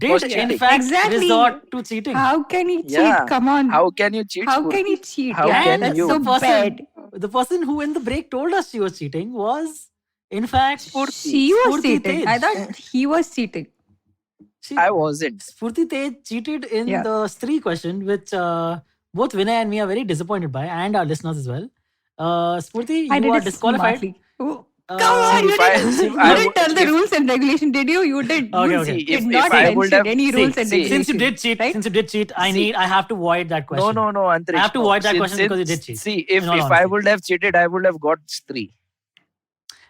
Was did in cheating. fact Exactly. resort to cheating. How can he cheat? Yeah. Come on. How can you cheat? How Spurti? can he cheat? How yeah, can that's you? so bad. The person who in the break told us she was cheating was, in fact, She was Spurti cheating. Tej. I thought he was cheating. I wasn't. Spurti Tej cheated in Yeah. the Stree question, which both Vinay and me are very disappointed by, and our listeners as well. Spurti, I you did are it disqualified. smartly. Oh, Uh, come on, see, you if I- didn't, see, if you I didn't would- tell the if- rules and regulation, did you? You did. Okay, you okay. See, did if not I would mention have- any See, rules and see, regulations. Since you did cheat, right? I have to void that question. No, Antrish. I have to no. avoid that Since- question because you did since- cheat, See, in if all I honesty. would have cheated, I would have got 3.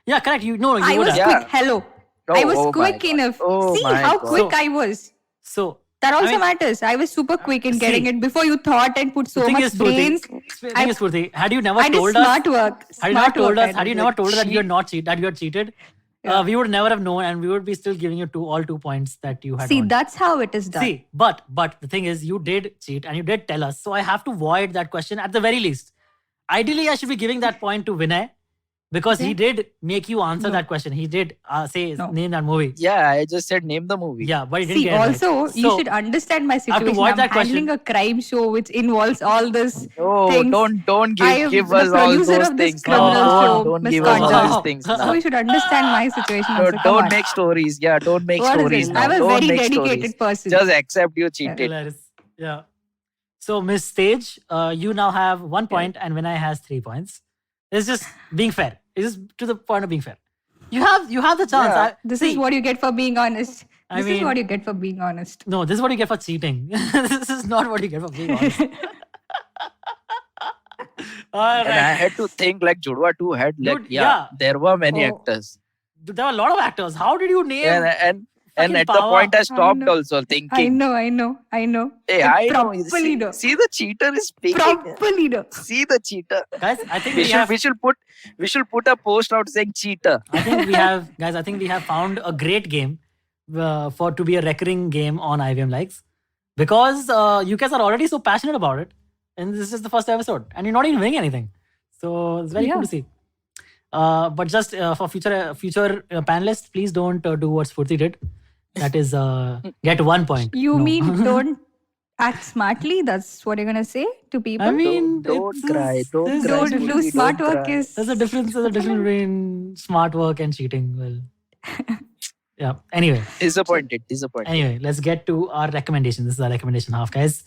Yeah, correct. You know, you I would was have. Yeah. quick. Hello. Oh, I was oh my quick God. enough. Oh See my how God. quick So- I was. So That also I mean- matters. I was super quick in getting See, it before you thought and put so the thing much is, Spurti, brains. thing is, Spurti, had you never I did told us, smart work. had you never Smart told work, us, I had you did. never told us that you Cheat. had not cheated, that you had cheated, Yeah. we would never have known, and we would be still giving you all 2 points that you had. See, earned. that's how it is done. See, but the thing is, you did cheat and you did tell us, so I have to void that question at the very least. Ideally, I should be giving that point to Vinay because he did make you answer No. that question. He did say No. name that movie. Yeah, I just said name the movie. Yeah, but he didn't See, get it right. also, you So, should understand my have to situation. avoid I'm that question. handling a crime show which involves all this. Oh, things. don't I am give the us all producer those of this things. criminal show, Don't Miss give us all Concha. those things. So So now. you should understand my situation. No, also. Come don't on. make stories. Yeah, don't make What is stories it? now. I'm a Don't very make dedicated stories. person. Just accept you cheated. Hilarious. Yeah. So, Miss Stage, you now have 1 point, and Vinay has 3 points. It's just being fair. It's just to the point of being fair. You have the chance. Yeah. This is what you get for being honest. I This is mean- what you get for being honest. No, this is what you get for cheating. This is not what you get for being honest. All And I right. had to think like Judwa 2 had like, Dude, yeah, yeah. there were many Oh. actors. There were a lot of actors. How did you name? And fucking at the power. point I stopped know. also I thinking, know. hey, I know. Properly know. See the cheater is speaking. Properly know. See the cheater. Guys, I think We we have. should put a post out saying cheater. I think we have, guys. I think we have found a great game to be a recurring game on IVM Likes because you guys are already so passionate about it, and this is the first episode, and you're not even winning anything. So it's very cool Yeah. to see. But just for future panelists, please don't do what Spurti did. That is get 1 point. You No. mean don't act smartly? That's what you're gonna say to people? I mean, Don't it's- cry, don't there's- cry, don't Spurti, do don't smart work cry. is. There's a difference. There's a difference between smart work and cheating. Well, yeah. Anyway, Disappointed. let's get to our recommendation. This is our recommendation half, guys.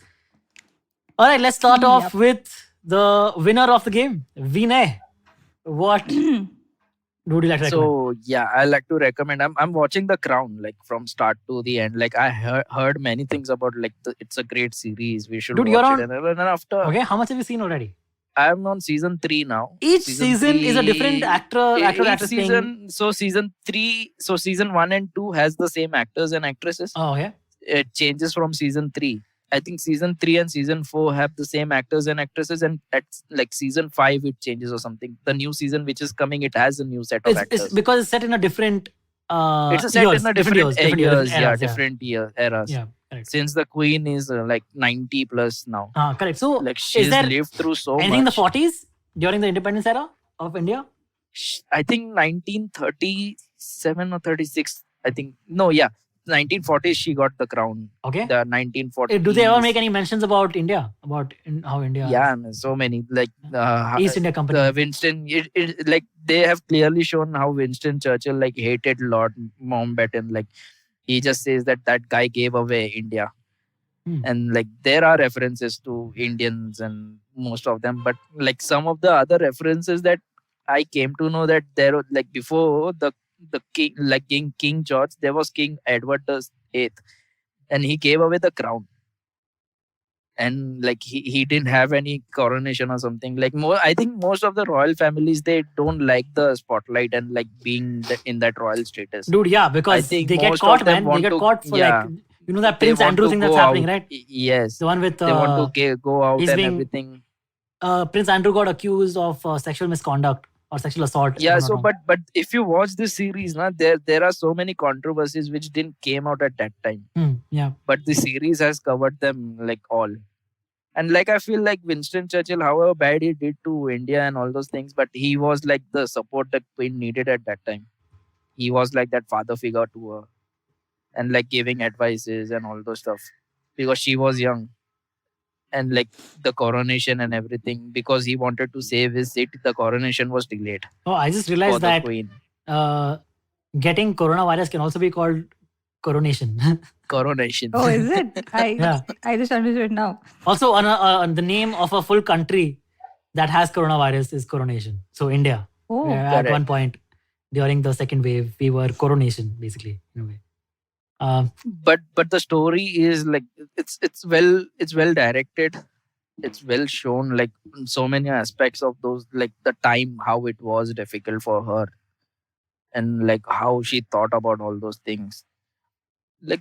All right, let's start off Yep. with the winner of the game, Vinay. What would you like to recommend? So yeah, I like to recommend. I'm watching The Crown like from start to the end. Like I heard many things about like it's a great series. We should Dude, you're watch on- it. And then after Okay, how much have you seen already? I'm on season 3 now. Each season is a different actor, Each actress playing. season. So season 1 and 2 has the same actors and actresses. Oh, yeah. It changes from season 3. I think season 3 and season 4 have the same actors and actresses, and at like season 5 it changes or something. The new season which is coming, it has a new set of actors. It's because it's set in a different. It's a set years, in a different years, years, eras, different eras. Yeah. Correct. Since the queen is like 90 plus now. Correct. So Like she's there lived through so anything in the much. 40s during the independence era of India? I think 1937 or 36. I think 1940s she got the crown. Okay. The 1940s. Do they ever make any mentions about India? How India? Yeah, man, so many like East India Company. Winston. Like they have clearly shown how Winston Churchill like hated Lord Mountbatten. Like he just says that guy gave away India. And like there are references to Indians and most of them, but like some of the other references that I came to know that there was like before the king, like King George, there was King Edward VIII, and he gave away the crown, and like he didn't have any coronation or something. Like I think most of the royal families, they don't like the spotlight and like being in that royal status. Dude, yeah, because they get caught, man. They get caught for like. You know that Prince Andrew thing that's happening, right? Yes. The one with... they want to go out and everything. Prince Andrew got accused of sexual misconduct or sexual assault. Yeah, so but if you watch this series, there are so many controversies which didn't came out at that time. Yeah. But the series has covered them like all. And like I feel like Winston Churchill, however bad he did to India and all those things, but he was like the support that Queen needed at that time. He was like that father figure to her. And like giving advices and all those stuff because she was young, and like the coronation and everything, because he wanted to save his seat, the coronation was delayed. Oh, I just realized that Queen. Getting coronavirus can also be called coronation. Coronation. Oh, is it? I just understood now. Also, on the name of a full country that has coronavirus is coronation. So India. Oh, at one point during the second wave, we were coronation basically in a way. But the story is like it's well directed, it's well shown, like so many aspects of those, like the time, how it was difficult for her, and like how she thought about all those things. Like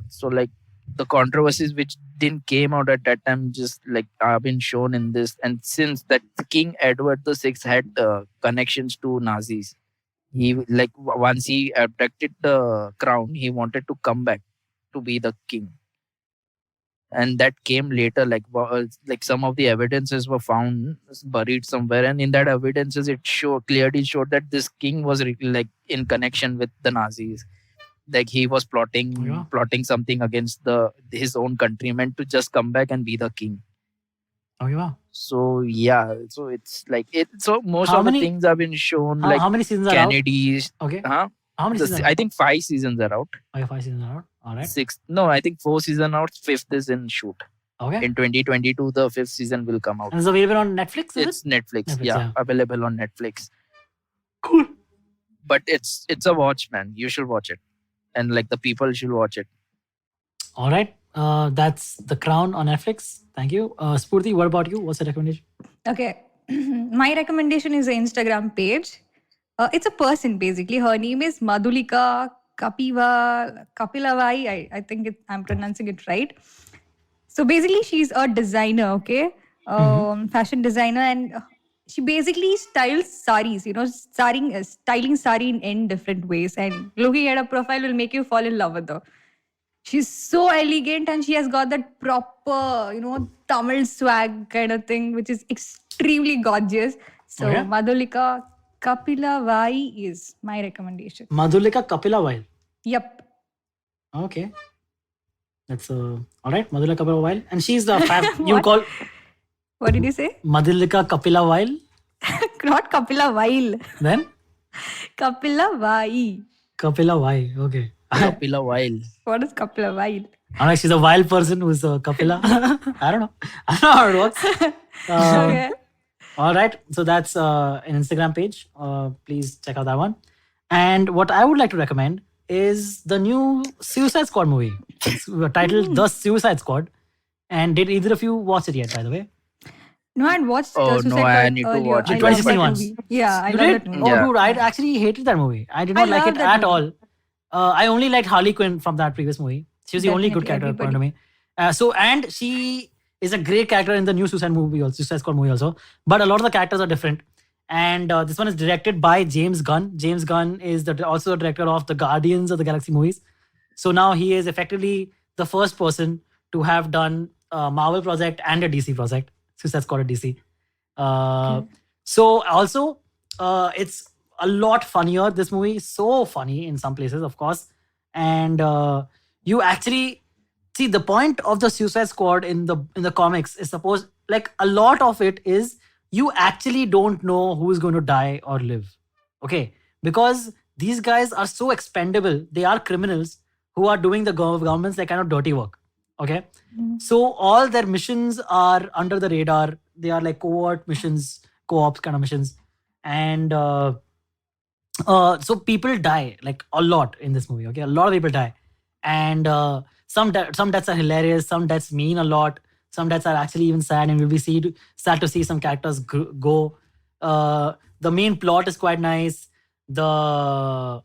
so like the controversies which didn't came out at that time just like have been shown in this. And since that King Edward VI had connections to Nazis, he like once he abducted the crown, he wanted to come back to be the king, and that came later. Like some of the evidences were found buried somewhere, and in that evidences it clearly showed that this king was like in connection with the Nazis. Like he was plotting something against his own countrymen to just come back and be the king. Oh yeah. So so it's like it. So most of the things have been shown. Like how many seasons Kennedy's. Are out? Okay. Huh? How many seasons? I think 5 seasons are out. Oh, yeah, 5 seasons are out. All right. 6. No, I think 4 seasons out. 5th is in shoot. Okay. In 2022, the 5th season will come out. And it's available on Netflix. It's Netflix. Yeah, available on Netflix. Cool. But it's a watch, man. You should watch it, and like the people should watch it. All right. That's The Crown on Netflix. Thank you. Spurti, what about you? What's the recommendation? Okay. My recommendation is an Instagram page. It's a person basically. Her name is Madhulika Kapilavai. I think I'm pronouncing it right. So basically, she's a designer, okay? Fashion designer, and she basically styles saris, styling sari in N different ways. And looking at her profile will make you fall in love with her. She's so elegant, and she has got that proper, Tamil swag kind of thing, which is extremely gorgeous. So Madhulika Kapilavai is my recommendation. Madhulika Kapilavai. Yep. Okay. That's all right. Madhulika Kapilavai, and she's the you call. What did you say? Madhulika Kapilavai. Not Kapilavai. Then. Kapilavai. Kapilavai. Okay. Kapilavai. What is Kapilavai? I'm like, she's a wild person who's a Kapila. I don't know how it works. Okay. All right. So that's an Instagram page. Please check out that one. And what I would like to recommend is the new Suicide Squad movie. It's titled The Suicide Squad. And did either of you watch it yet, by the way? No, I watched Suicide Squad I need to watch it. 2016 ones. Yeah, I You love did? that movie. Oh, dude, I actually hated that movie. I did not like love it that at all. movie. I only liked Harley Quinn from that previous movie. She was the only good Definitely, character according to me. And she is a great character in the new Suicide Squad movie also. But a lot of the characters are different. And this one is directed by James Gunn. James Gunn is also the director of the Guardians of the Galaxy movies. So now he is effectively the first person to have done a Marvel project and a DC project. Suicide Squad at DC. So also, it's a lot funnier. This movie is so funny in some places, of course. And you actually see the point of the Suicide Squad in the comics is supposed, like, a lot of it is you actually don't know who's going to die or live. Okay, because these guys are so expendable. They are criminals who are doing the government's like kind of dirty work. Okay, so all their missions are under the radar. They are like covert missions, co-ops kind of missions, and so people die like a lot in this movie. Okay, a lot of people die, and some deaths are hilarious. Some deaths mean a lot. Some deaths are actually even sad, and we'll be sad to see some characters go. The main plot is quite nice. The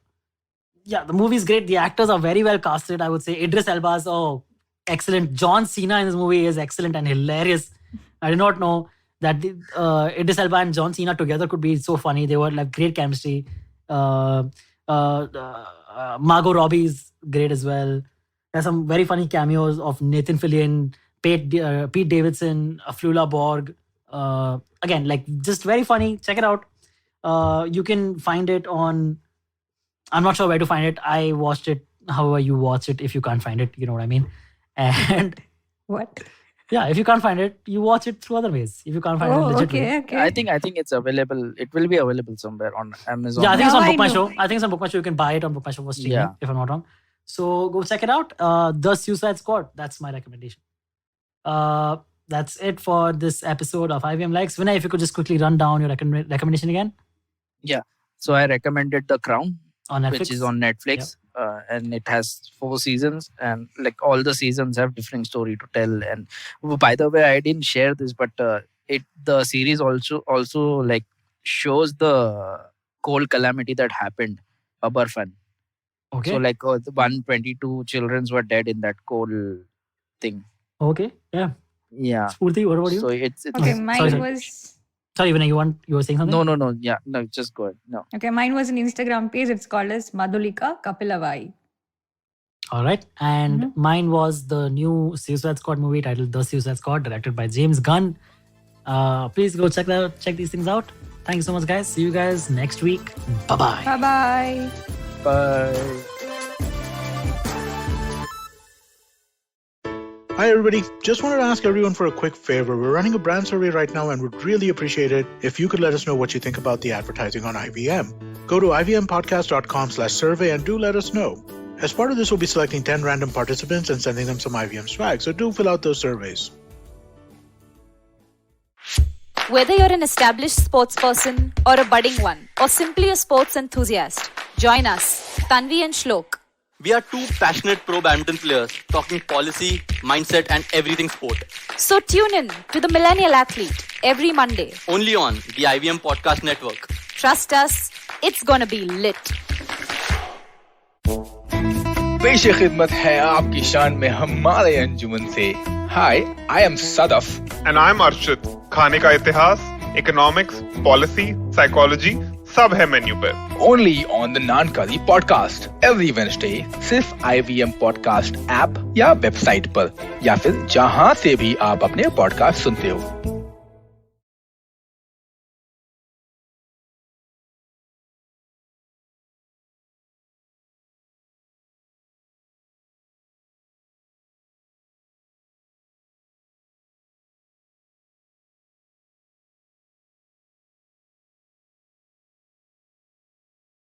movie is great. The actors are very well casted, I would say. Idris Elba is excellent. John Cena in this movie is excellent and hilarious. I did not know that Idris Elba and John Cena together could be so funny. They were like great chemistry. Margot Robbie is great as well. There's some very funny cameos of Nathan Fillion, Pete Davidson, Flula Borg. Again, like just very funny. Check it out. You can find it on. I'm not sure where to find it. I watched it. However, you watch it. If you can't find it, you know what I mean. And What? yeah, if you can't find it, you watch it through other ways. If you can't find it legit ways. Okay. I think it's available. It will be available somewhere on Amazon. Yeah, I think it's Now on I Book My know. Show. I think it's on Book My Show. You can buy it on Book My Show for streaming, Yeah. if I'm not wrong. So go check it out. The Suicide Squad. That's my recommendation. That's it for this episode of IVM Likes. Vinay, if you could just quickly run down your recommendation again So I recommended The Crown, on Netflix. which is on Netflix, and it has 4 seasons, and like all the seasons have different story to tell. And by the way, I didn't share this, but the series also like shows the coal calamity that happened, Aberfan. Okay. So like 122 children were dead in that coal thing. Okay. Yeah. Yeah. Spurti, what about you? So it's Okay, Sorry, mine sorry. was Sorry, Vinay, you were saying something? no. Yeah, no, just go ahead. No. okay. Mine was an Instagram page. It's called as Madhulika Kapilavai. All right. And mine was the new Suicide Squad movie titled The Suicide Squad, directed by James Gunn. Please go check these things out. Thank you so much, guys. See you guys next week. Bye-bye. Bye bye. Bye. Hi, everybody. Just wanted to ask everyone for a quick favor. We're running a brand survey right now and would really appreciate it if you could let us know what you think about the advertising on IVM. Go to ivmpodcast.com/survey and do let us know. As part of this, we'll be selecting 10 random participants and sending them some IVM swag, so do fill out those surveys. Whether you're an established sports person or a budding one, or simply a sports enthusiast, join us, Tanvi and Shlok. We are 2 passionate pro badminton players talking policy, mindset, and everything sport. So tune in to the Millennial Athlete every Monday. Only on the IVM Podcast Network. Trust us, it's gonna be lit. पेश खिदमत है आपकी शान में हमारे अंजुमन से. Hi, I am Sadaf. And I'm Arshit. खाने का इतिहास, economics, policy, psychology, सब है मेन्यू पे. Only on the Nankali podcast every Wednesday. सिर्फ IVM podcast ऐप या वेबसाइट पर या फिर जहां से भी आप अपने पॉडकास्ट सुनते हो.